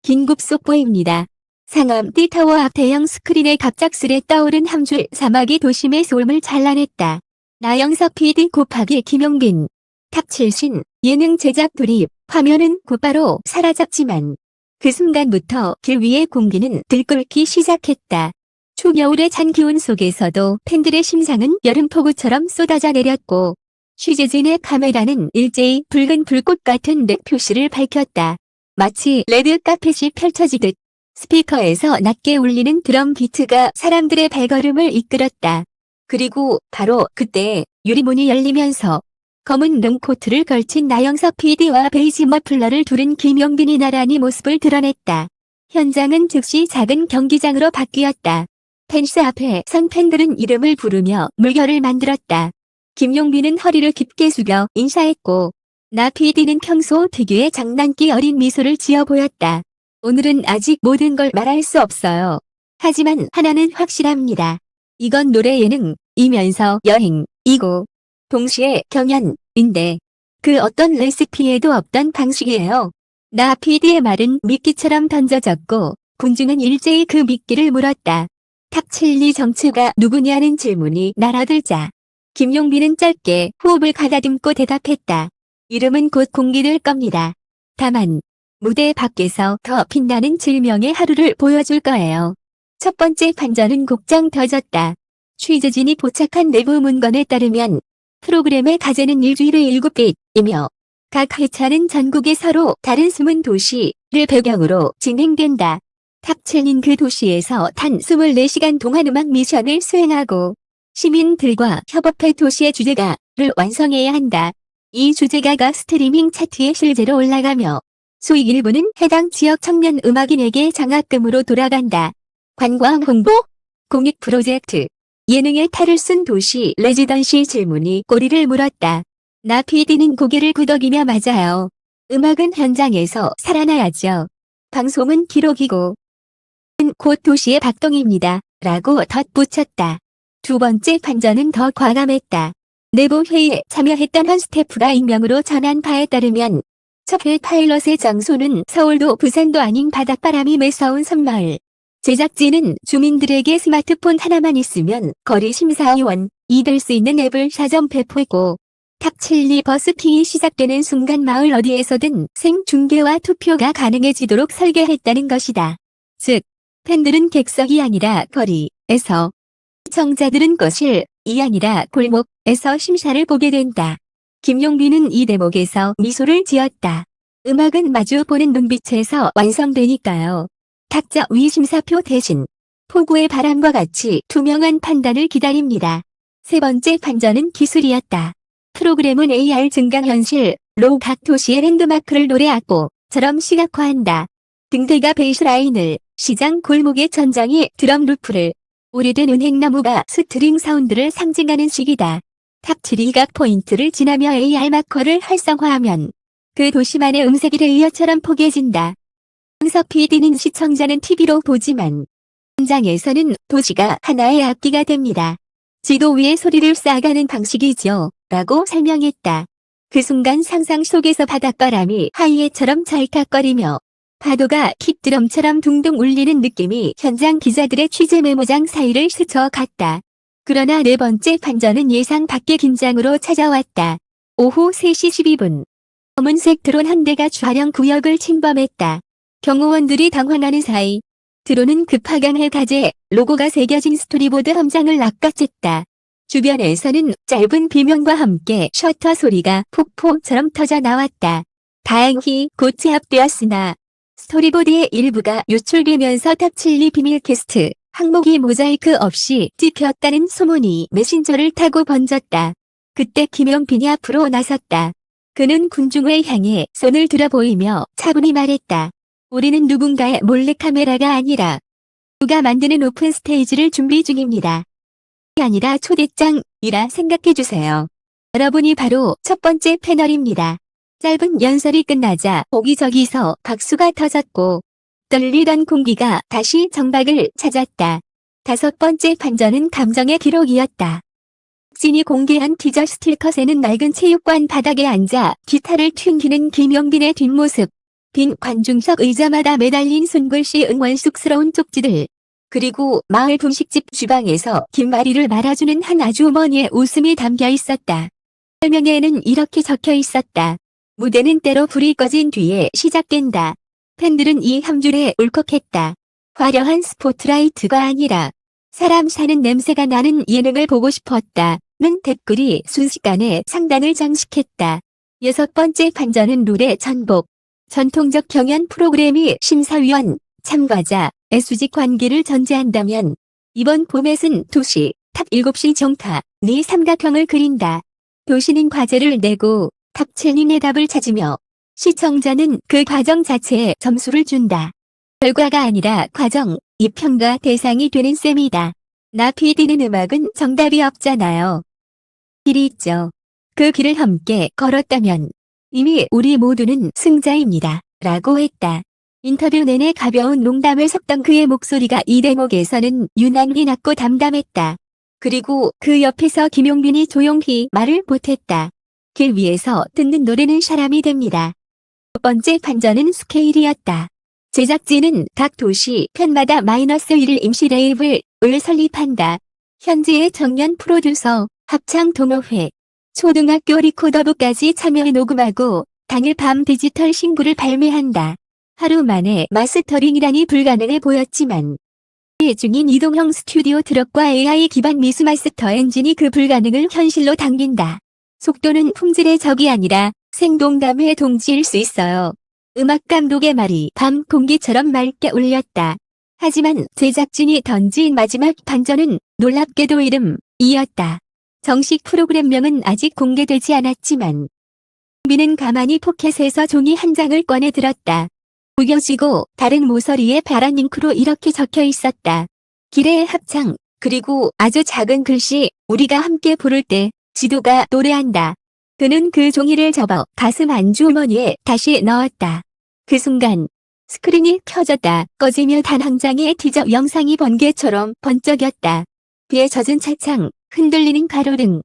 긴급 속보입니다. 상암 T타워 앞 대형 스크린에 갑작스레 떠오른 한 줄 자막이 도심의 소음을 잘라냈다. 나영석 PD 곱하기 김용빈. 탑7신 예능 제작 돌입. 화면은 곧바로 사라졌지만 그 순간부터 길 위의 공기는 들끓기 시작했다. 초겨울의 찬 기온 속에서도 팬들의 심장은 여름폭우처럼 쏟아져 내렸고 취재진의 카메라는 일제히 붉은 불꽃 같은 렉 표시를 밝혔다. 마치 레드 카펫이 펼쳐지듯 스피커에서 낮게 울리는 드럼 비트가 사람들의 발걸음을 이끌었다. 그리고 바로 그때 유리문이 열리면서 검은 롱코트를 걸친 나영석 PD와 베이지 머플러를 두른 김용빈이 나란히 모습을 드러냈다. 현장은 즉시 작은 경기장으로 바뀌었다. 펜스 앞에 선 팬들은 이름을 부르며 물결을 만들었다. 김용빈은 허리를 깊게 숙여 인사했고 나 PD는 평소 특유의 장난기 어린 미소를 지어 보였다. 오늘은 아직 모든 걸 말할 수 없어요. 하지만 하나는 확실합니다. 이건 노래 예능이면서 여행이고 동시에 경연인데 그 어떤 레시피에도 없던 방식이에요. 나 PD의 말은 미끼처럼 던져졌고 군중은 일제히 그 미끼를 물었다. 탑7리 정체가 누구냐는 질문이 날아들자 김용빈은 짧게 호흡을 가다듬고 대답했다. 이름은 곧 공개될 겁니다. 다만 무대 밖에서 더 빛나는 질명의 하루를 보여줄 거예요. 첫 번째 반전은 곡장 터졌다. 취재진이 포착한 내부 문건에 따르면 프로그램의 가제는 일주일에 7빛이며 각 회차는 전국의 서로 다른 숨은 도시를 배경으로 진행된다. 탑7인 그 도시에서 단 24시간 동안 음악 미션을 수행하고 시민들과 협업해 도시의 주제가를 완성해야 한다. 이 주제가가 스트리밍 차트에 실제로 올라가며 수익 일부는 해당 지역 청년 음악인에게 장학금으로 돌아간다. 관광 홍보, 공익 프로젝트, 예능의 탈을 쓴 도시 레지던시 질문이 꼬리를 물었다. 나 PD는 고개를 끄덕이며 맞아요. 음악은 현장에서 살아나야죠. 방송은 기록이고 곧 도시의 박동입니다. 라고 덧붙였다. 두 번째 반전은 더 과감했다. 내부 회의에 참여했던 한 스태프가 익명으로 전한 바에 따르면 첫 회 파일럿의 장소는 서울도 부산도 아닌 바닷바람이 매서운 섬마을. 제작진은 주민들에게 스마트폰 하나만 있으면 거리 심사위원이 될 수 있는 앱을 사전 배포했고 탑7리 버스킹이 시작되는 순간 마을 어디에서든 생중계와 투표가 가능해지도록 설계했다는 것이다. 즉, 팬들은 객석이 아니라 거리에서, 시청자들은 거실이 아니라 골목에서 심사를 보게 된다. 김용빈은 이 대목에서 미소를 지었다. 음악은 마주 보는 눈빛에서 완성되니까요. 탁자 위 심사표 대신 폭우의 바람과 같이 투명한 판단을 기다립니다. 세 번째 반전은 기술이었다. 프로그램은 AR 증강현실로 각 도시의 랜드마크를 노래 악보처럼 시각화한다. 등대가 베이스라인을, 시장 골목의 천장이 드럼 루프를, 오래된 은행나무가 스트링 사운드를 상징하는 식이다. 탑7이 각 포인트를 지나며 AR 마커를 활성화하면 그 도시만의 음색이 레이어처럼 포개진다. 영석 PD는 시청자는 TV로 보지만 현장에서는 도시가 하나의 악기가 됩니다. 지도 위에 소리를 쌓아가는 방식이죠. 라고 설명했다. 그 순간 상상 속에서 바닷바람이 하이에처럼 찰칵거리며 파도가 킥드럼처럼 둥둥 울리는 느낌이 현장 기자들의 취재 메모장 사이를 스쳐갔다. 그러나 네 번째 반전은 예상 밖의 긴장으로 찾아왔다. 오후 3시 12분. 검은색 드론 한 대가 촬영 구역을 침범했다. 경호원들이 당황하는 사이 드론은 급하강할 가제 로고가 새겨진 스토리보드 함장을 낚아챘다. 주변에서는 짧은 비명과 함께 셔터 소리가 폭포처럼 터져 나왔다. 다행히 곧 제압되었으나 스토리보드의 일부가 유출되면서 탑7리 비밀 캐스트 항목이 모자이크 없이 찍혔다는 소문이 메신저를 타고 번졌다. 그때 김용빈이 앞으로 나섰다. 그는 군중을 향해 손을 들어 보이며 차분히 말했다. 우리는 누군가의 몰래카메라가 아니라 누가 만드는 오픈 스테이지를 준비 중입니다. 아니라 초대장이라 생각해주세요. 여러분이 바로 첫 번째 패널입니다. 짧은 연설이 끝나자 여기저기서 박수가 터졌고 떨리던 공기가 다시 정박을 찾았다. 다섯 번째 반전은 감정의 기록이었다. 진이 공개한 티저 스틸컷에는 낡은 체육관 바닥에 앉아 기타를 튕기는 김용빈의 뒷모습, 빈 관중석 의자마다 매달린 손글씨 응원 쑥스러운 쪽지들. 그리고 마을 분식집 주방에서 김말이를 말아주는 한 아주머니의 웃음이 담겨 있었다. 설명에는 이렇게 적혀 있었다. 무대는 때로 불이 꺼진 뒤에 시작된다. 팬들은 이 한 줄에 울컥했다. 화려한 스포트라이트가 아니라 사람 사는 냄새가 나는 예능을 보고 싶었다. 는 댓글이 순식간에 상단을 장식했다. 6번째 반전은 룰의 전복. 전통적 경연 프로그램이 심사위원, 참가자, 애수직 관계를 전제한다면 이번 포맷은 도시, 탑 7시 정타,니 삼각형을 그린다. 도시는 과제를 내고 탑 7이 답을 찾으며 시청자는 그 과정 자체에 점수를 준다. 결과가 아니라 과정, 이 평가 대상이 되는 셈이다. 나 PD는 음악은 정답이 없잖아요. 길이 있죠. 그 길을 함께 걸었다면 이미 우리 모두는 승자입니다. 라고 했다. 인터뷰 내내 가벼운 농담을 섞던 그의 목소리가 이 대목에서는 유난히 낮고 담담했다. 그리고 그 옆에서 김용빈이 조용히 말을 보탰다. 길 위에서 듣는 노래는 사람이 됩니다. 첫 번째 반전은 스케일이었다. 제작진은 각 도시 편마다 -1을 임시 레이블을 설립한다. 현지의 청년 프로듀서, 합창 동호회, 초등학교 리코더부까지 참여해 녹음하고 당일 밤 디지털 싱글을 발매한다. 하루 만에 마스터링이라니 불가능해 보였지만 중인 이동형 스튜디오 트럭과 AI 기반 미수 마스터 엔진이 그 불가능을 현실로 당긴다. 속도는 품질의 적이 아니라 생동감의 동지일 수 있어요. 음악 감독의 말이 밤 공기처럼 맑게 울렸다. 하지만 제작진이 던진 마지막 반전은 놀랍게도 이름이었다. 정식 프로그램명은 아직 공개되지 않았지만 민은 가만히 포켓에서 종이 한 장을 꺼내 들었다. 구겨지고 다른 모서리에 파란 잉크로 이렇게 적혀 있었다. 기레의 합창, 그리고 아주 작은 글씨, 우리가 함께 부를 때 지도가 노래한다. 그는 그 종이를 접어 가슴 안주머니에 다시 넣었다. 그 순간 스크린이 켜졌다. 꺼지며 단 한 장의 티저 영상이 번개처럼 번쩍였다. 비에 젖은 차창, 흔들리는 가로등.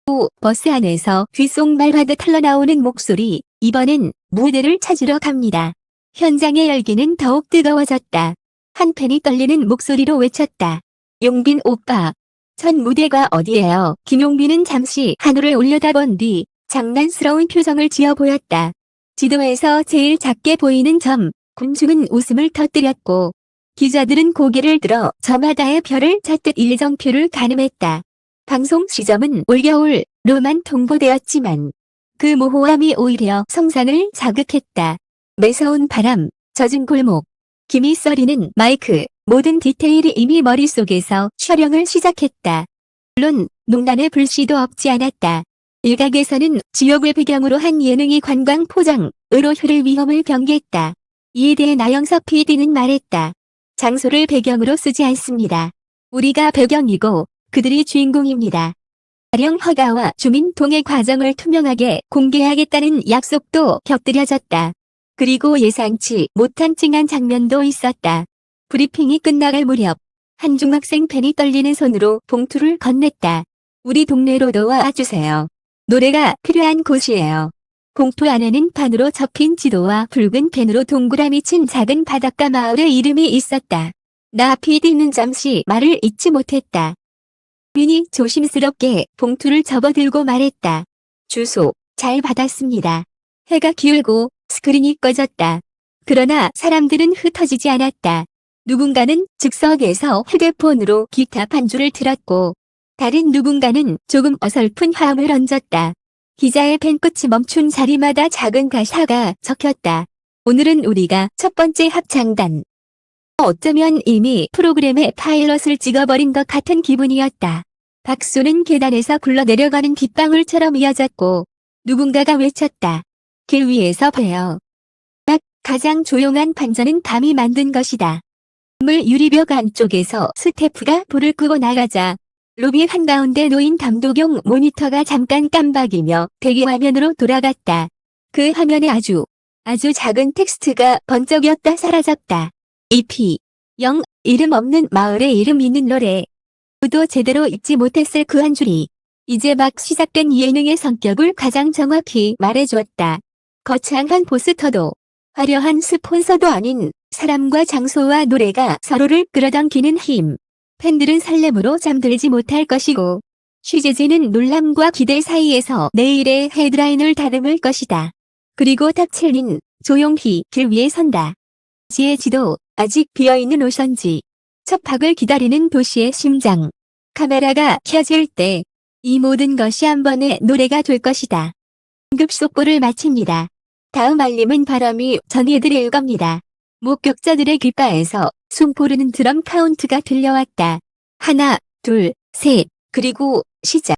또 버스 안에서 귓속말하듯 흘러나오는 목소리, 이번엔 무대를 찾으러 갑니다. 현장의 열기는 더욱 뜨거워졌다. 한 팬이 떨리는 목소리로 외쳤다. 용빈 오빠. 전 무대가 어디예요? 김용빈은 잠시 하늘을 올려다본 뒤 장난스러운 표정을 지어 보였다. 지도에서 제일 작게 보이는 점, 군중은 웃음을 터뜨렸고 기자들은 고개를 들어 저마다의 별을 찾듯 일정표를 가늠했다. 방송 시점은 올겨울로만 통보되었지만 그 모호함이 오히려 성상을 자극했다. 매서운 바람, 젖은 골목, 김이 썰이는 마이크, 모든 디테일이 이미 머릿속에서 촬영을 시작했다. 물론 농단의 불씨도 없지 않았다. 일각에서는 지역을 배경으로 한 예능이 관광 포장으로 흐를 위험을 경계했다. 이에 대해 나영석 PD는 말했다. 장소를 배경으로 쓰지 않습니다. 우리가 배경이고 그들이 주인공입니다. 촬영 허가와 주민 동의 과정을 투명하게 공개하겠다는 약속도 곁들여졌다. 그리고 예상치 못한 찡한 장면도 있었다. 브리핑이 끝나갈 무렵 한 중학생 팬이 떨리는 손으로 봉투를 건넸다. 우리 동네로도 와주세요. 노래가 필요한 곳이에요. 봉투 안에는 판으로 접힌 지도와 붉은 펜으로 동그라미 친 작은 바닷가 마을의 이름이 있었다. 나 PD는 잠시 말을 잇지 못했다. 민이 조심스럽게 봉투를 접어들고 말했다. 주소 잘 받았습니다. 해가 기울고 스크린이 꺼졌다. 그러나 사람들은 흩어지지 않았다. 누군가는 즉석에서 휴대폰으로 기타 반주를 틀었고 다른 누군가는 조금 어설픈 화음을 얹었다. 기자의 펜끝이 멈춘 자리마다 작은 가사가 적혔다. 오늘은 우리가 첫 번째 합창단. 어쩌면 이미 프로그램의 파일럿을 찍어버린 것 같은 기분이었다. 박수는 계단에서 굴러내려가는 빗방울처럼 이어졌고 누군가가 외쳤다. 길 위에서 봬요. 가장 조용한 반전은 밤이 만든 것이다. 물 유리벽 안쪽에서 스태프가 불을 끄고 나가자 로비 한가운데 놓인 감독용 모니터가 잠깐 깜박이며 대기화면으로 돌아갔다. 그 화면에 아주 작은 텍스트가 번쩍였다 사라졌다. EP 0 이름 없는 마을의 이름 있는 노래. 누구도 제대로 읽지 못했을 그 한 줄이 이제 막 시작된 예능의 성격을 가장 정확히 말해주었다. 거창한 포스터도 화려한 스폰서도 아닌 사람과 장소와 노래가 서로를 끌어당기는 힘. 팬들은 설렘으로 잠들지 못할 것이고, 취재진은 놀람과 기대 사이에서 내일의 헤드라인을 다듬을 것이다. 그리고 탑7인 조용히 길 위에 선다. 지의 지도, 아직 비어있는 오선지. 첩박을 기다리는 도시의 심장. 카메라가 켜질 때 이 모든 것이 한 번의 노래가 될 것이다. 긴급 속보를 마칩니다. 다음 알림은 바람이 전해드릴 겁니다. 목격자들의 귓가에서 숨고르는 드럼 카운트가 들려왔다. 하나, 둘, 셋, 그리고 시작.